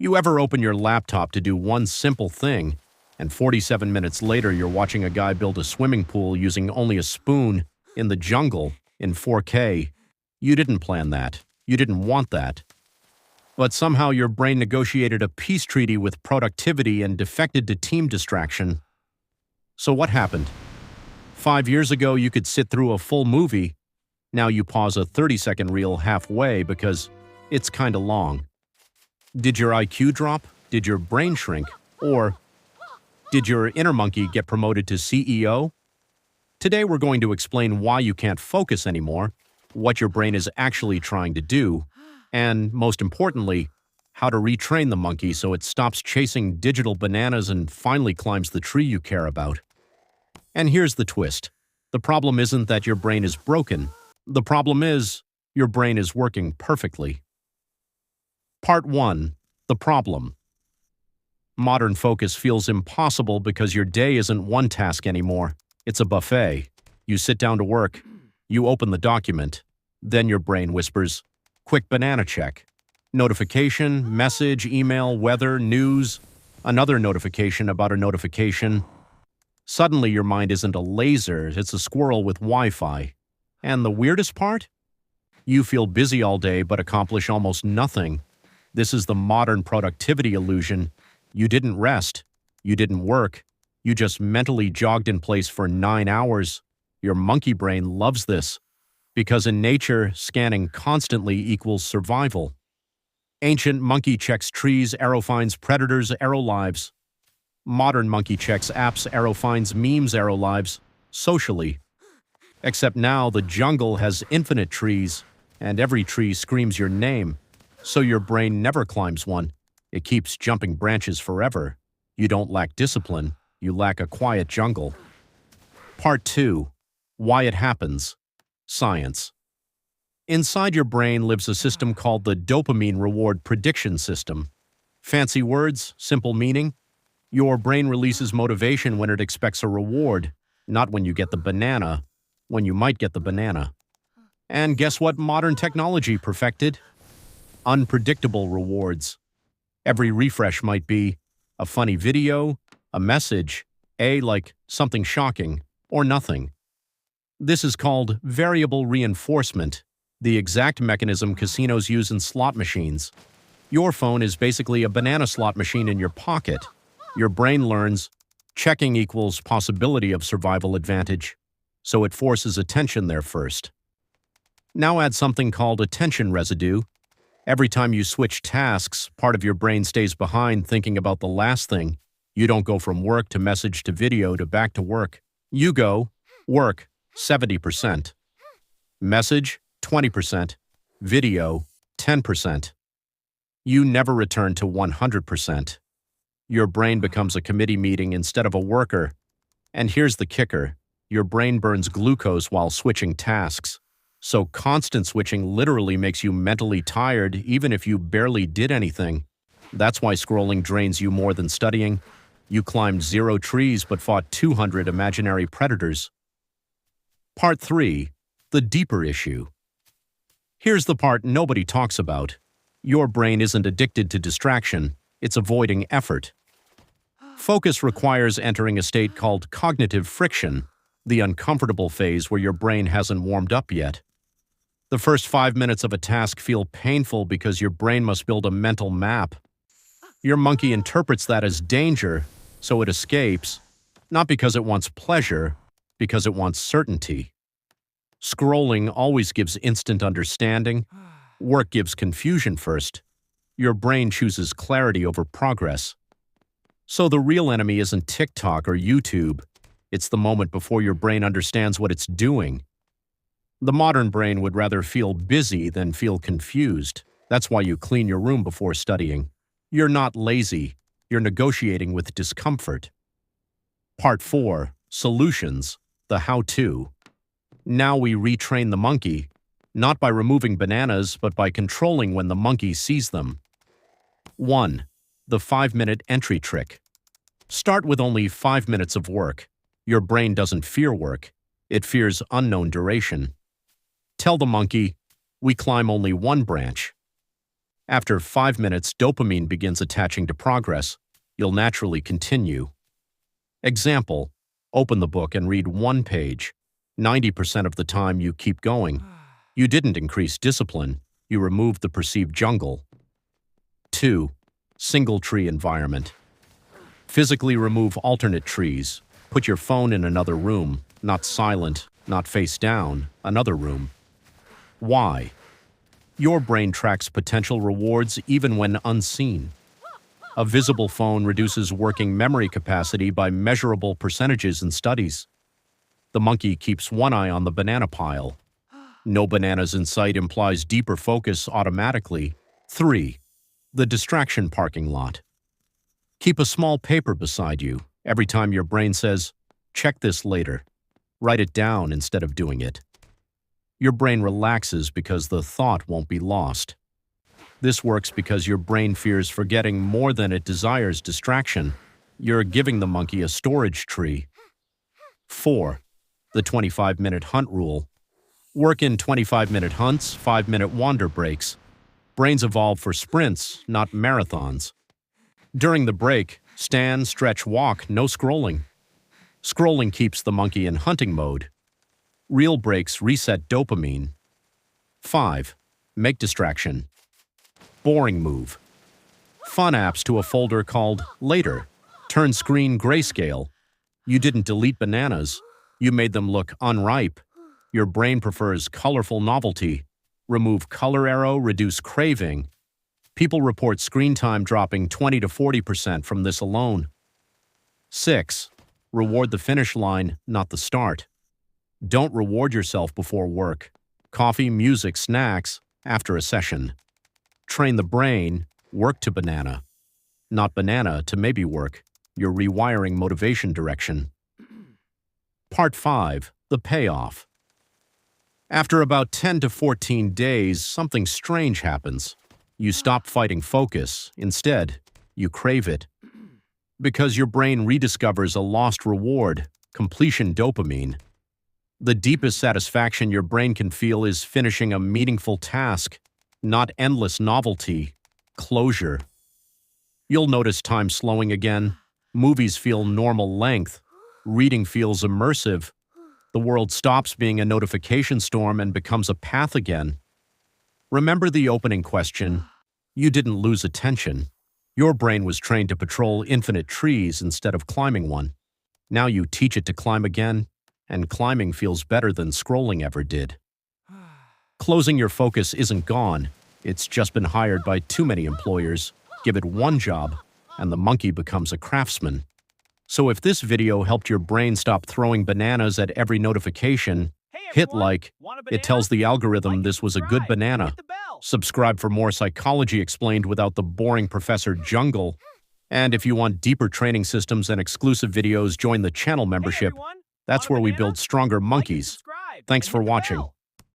You ever open your laptop to do one simple thing, and 47 minutes later you're watching a guy build a swimming pool using only a spoon in the jungle in 4K? You didn't plan that. You didn't want that. But somehow your brain negotiated a peace treaty with productivity and defected to team distraction. So what happened? 5 years ago you could sit through a full movie. Now you pause a 30-second reel halfway because it's kinda long. Did your IQ drop? Did your brain shrink? Or did your inner monkey get promoted to CEO? Today we're going to explain why you can't focus anymore, what your brain is actually trying to do, and, most importantly, how to retrain the monkey so it stops chasing digital bananas and finally climbs the tree you care about. And here's the twist. The problem isn't that your brain is broken. The problem is your brain is working perfectly. Part 1. The problem. Modern focus feels impossible because your day isn't one task anymore. It's a buffet. You sit down to work. You open the document. Then your brain whispers, "Quick banana check." Notification, message, email, weather, news, another notification about a notification. Suddenly your mind isn't a laser, it's a squirrel with Wi-Fi. And the weirdest part? You feel busy all day but accomplish almost nothing. This is the modern productivity illusion. You didn't rest. You didn't work. You just mentally jogged in place for 9 hours. Your monkey brain loves this. Because in nature, scanning constantly equals survival. Ancient monkey checks trees, arrow finds predators, arrow lives. Modern monkey checks apps, arrow finds memes, arrow lives, socially. Except now the jungle has infinite trees, and every tree screams your name, so your brain never climbs one. It keeps jumping branches forever. You don't lack discipline, you lack a quiet jungle. Part 2. Why it happens. Science. Inside your brain lives a system called the dopamine reward prediction system. Fancy words, simple meaning. Your brain releases motivation when it expects a reward, not when you get the banana, when you might get the banana. And guess what modern technology perfected? Unpredictable rewards. Every refresh might be a funny video, a message, like something shocking, or nothing. This is called variable reinforcement, the exact mechanism casinos use in slot machines. Your phone is basically a banana slot machine in your pocket. Your brain learns checking equals possibility of survival advantage, so it forces attention there first. Now add something called attention residue. Every time you switch tasks, part of your brain stays behind thinking about the last thing. You don't go from work to message to video to back to work. You go work 70%, message 20%, video 10%. You never return to 100%. Your brain becomes a committee meeting instead of a worker. And here's the kicker. Your brain burns glucose while switching tasks. So constant switching literally makes you mentally tired even if you barely did anything. That's why scrolling drains you more than studying. You climbed 0 trees but fought 200 imaginary predators. Part 3. The deeper issue. Here's the part nobody talks about. Your brain isn't addicted to distraction. It's avoiding effort. Focus requires entering a state called cognitive friction, the uncomfortable phase where your brain hasn't warmed up yet. The first 5 minutes of a task feel painful because your brain must build a mental map. Your monkey interprets that as danger, so it escapes, not because it wants pleasure, because it wants certainty. Scrolling always gives instant understanding. Work gives confusion first. Your brain chooses clarity over progress. So the real enemy isn't TikTok or YouTube. It's the moment before your brain understands what it's doing. The modern brain would rather feel busy than feel confused. That's why you clean your room before studying. You're not lazy. You're negotiating with discomfort. Part 4. Solutions. The how-to. Now we retrain the monkey, not by removing bananas, but by controlling when the monkey sees them. 1. The 5-minute entry trick. Start with only 5 minutes of work. Your brain doesn't fear work. It fears unknown duration. Tell the monkey, we climb only one branch. After 5 minutes, dopamine begins attaching to progress. You'll naturally continue. Example, open the book and read one page. 90% of the time you keep going. You didn't increase discipline, you removed the perceived jungle. 2. Single tree environment. Physically remove alternate trees. Put your phone in another room, not silent, not face down, another room. Why? Your brain tracks potential rewards even when unseen. A visible phone reduces working memory capacity by measurable percentages in studies. The monkey keeps one eye on the banana pile. No bananas in sight implies deeper focus automatically. 3. The distraction parking lot. Keep a small paper beside you. Every time your brain says, check this later, write it down instead of doing it. Your brain relaxes because the thought won't be lost. This works because your brain fears forgetting more than it desires distraction. You're giving the monkey a storage tree. 4. The 25-minute hunt rule. Work in 25-minute hunts, 5-minute wander breaks. Brains evolve for sprints, not marathons. During the break, stand, stretch, walk, no scrolling. Scrolling keeps the monkey in hunting mode. Real breaks reset dopamine. 5. Make distraction. Boring move. Fun apps to a folder called Later. Turn screen grayscale. You didn't delete bananas. You made them look unripe. Your brain prefers colorful novelty. Remove color arrow, reduce craving. People report screen time dropping 20 to 40% from this alone. 6. Reward the finish line, not the start. Don't reward yourself before work. Coffee, music, snacks, after a session. Train the brain, work to banana. Not banana to maybe work. You're rewiring motivation direction. Part 5. The payoff. After about 10 to 14 days, something strange happens. You stop fighting focus. Instead, you crave it. Because your brain rediscovers a lost reward, completion dopamine. The deepest satisfaction your brain can feel is finishing a meaningful task, not endless novelty, closure. You'll notice time slowing again. Movies feel normal length. Reading feels immersive. The world stops being a notification storm and becomes a path again. Remember the opening question. You didn't lose attention. Your brain was trained to patrol infinite trees instead of climbing one. Now you teach it to climb again, and climbing feels better than scrolling ever did. Closing your focus isn't gone. It's just been hired by too many employers. Give it one job, and the monkey becomes a craftsman. So if this video helped your brain stop throwing bananas at every notification, hit like. It tells the algorithm this was a good banana. Subscribe for more psychology explained without the boring Professor Jungle. And if you want deeper training systems and exclusive videos, join the channel membership. That's where we build stronger monkeys. Thanks for watching.